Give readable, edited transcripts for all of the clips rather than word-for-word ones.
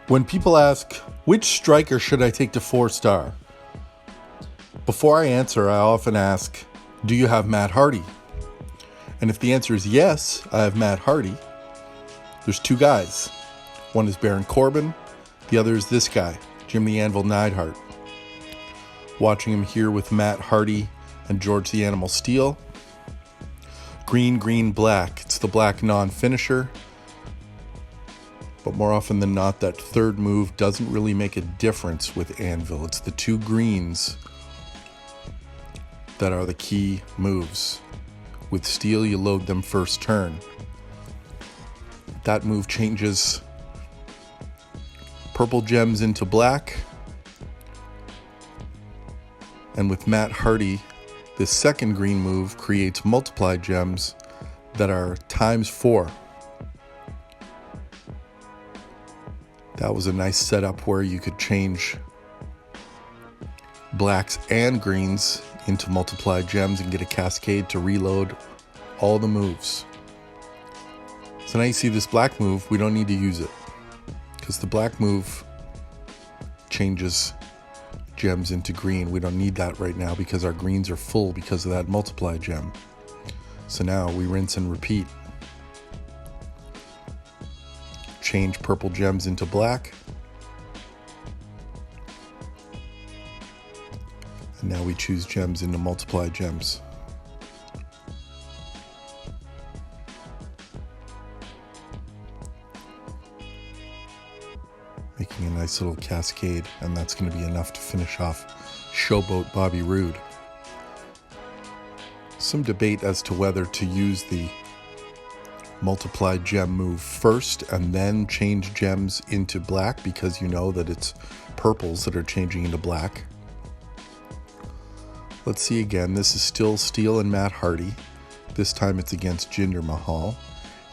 When people ask, which striker should I take to 4-star? Before I answer, I often ask, do you have Matt Hardy? And if the answer is yes, I have Matt Hardy, there's two guys. One is Baron Corbin, the other is this guy, Jim the Anvil Neidhart. Watching him here with Matt Hardy and George the Animal Steele. Green, green, black. It's the black non-finisher. But more often than not, that third move doesn't really make a difference with Anvil. It's the two greens that are the key moves. With Steele, you load them first turn. That move changes purple gems into black. And with Matt Hardy, this second green move creates multiplied gems that are ×4. That was a nice setup where you could change blacks and greens into multiplied gems and get a cascade to reload all the moves. So now you see this black move, we don't need to use it because the black move changes gems into green. We don't need that right now because our greens are full because of that multiplied gem. So now we rinse and repeat. Change purple gems into black. And now we choose gems into multiplied gems. Making a nice little cascade, and that's going to be enough to finish off Showboat Bobby Roode. Some debate as to whether to use the multiplied gem move first and then change gems into black because you know that it's purples that are changing into black. Let's see again. This is still Steele and Matt Hardy. This time it's against Jinder Mahal.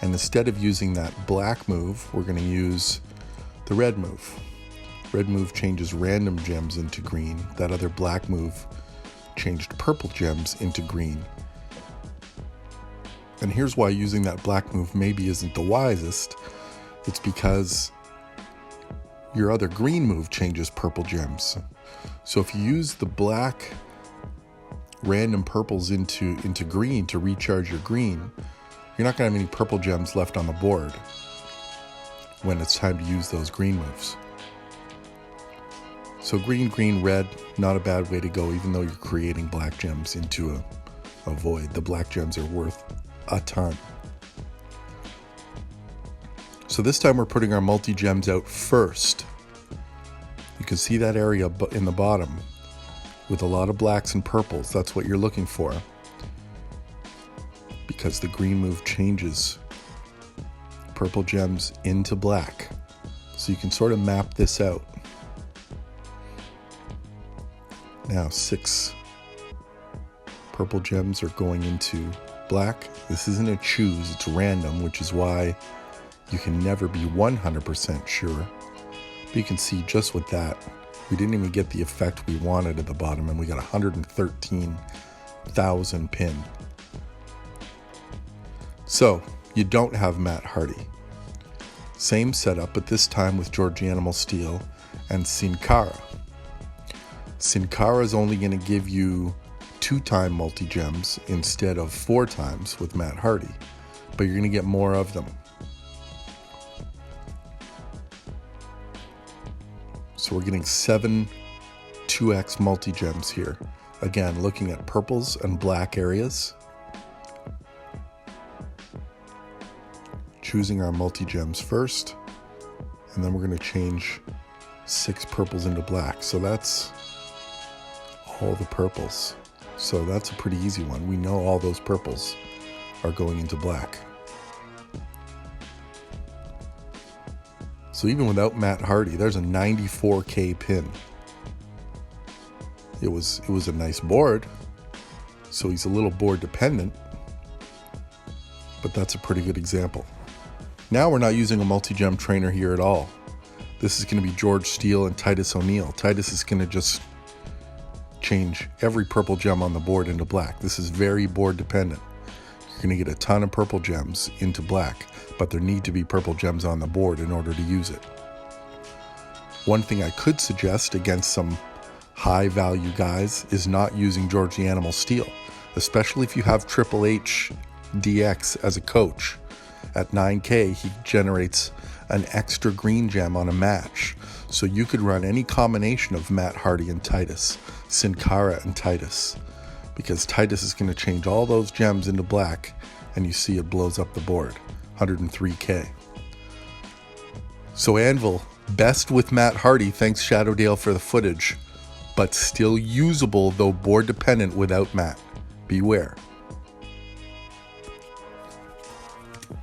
And instead of using that black move, we're going to use the red move. Red move changes random gems into green. That other black move changed purple gems into green. And here's why using that black move maybe isn't the wisest. It's because your other green move changes purple gems. So if you use the black random purples into green to recharge your green, you're not going to have any purple gems left on the board when it's time to use those green moves. So green, green, red, not a bad way to go, even though you're creating black gems into a void. The black gems are worth a ton. So this time we're putting our multi-gems out first. You can see that area in the bottom with a lot of blacks and purples. That's what you're looking for, because the green move changes purple gems into black. So you can sort of map this out. Now 6 purple gems are going into black. This isn't a choose, it's random, which is why you can never be 100% sure. But you can see just with that, we didn't even get the effect we wanted at the bottom, and we got 113,000 pin. So you don't have Matt Hardy. Same setup, but this time with George the Animal Steele and Sin Cara. Sin Cara is only going to give you 2-time multi-gems instead of 4 times with Matt Hardy, but you're going to get more of them. So we're getting 7 2x multi-gems here. Again, looking at purples and black areas. Choosing our multi-gems first, and then we're going to change 6 purples into black. So that's all the purples. So that's a pretty easy one. We know all those purples are going into black. So even without Matt Hardy, there's a 94K pin. It was a nice board. So he's a little board dependent, but that's a pretty good example. Now we're not using a multi-gem trainer here at all. This is going to be George Steele and Titus O'Neil. Titus is going to just change every purple gem on the board into black. This is very board dependent. You're going to get a ton of purple gems into black, but there need to be purple gems on the board in order to use it. One thing I could suggest against some high value guys is not using George the Animal Steele, especially if you have Triple H DX as a coach. At 9K, he generates an extra green gem on a match. So you could run any combination of Matt Hardy and Titus, Sin Cara and Titus, because Titus is going to change all those gems into black, and you see it blows up the board. 103K. So Anvil, best with Matt Hardy, thanks Shadowdale for the footage, but still usable though board dependent without Matt. Beware.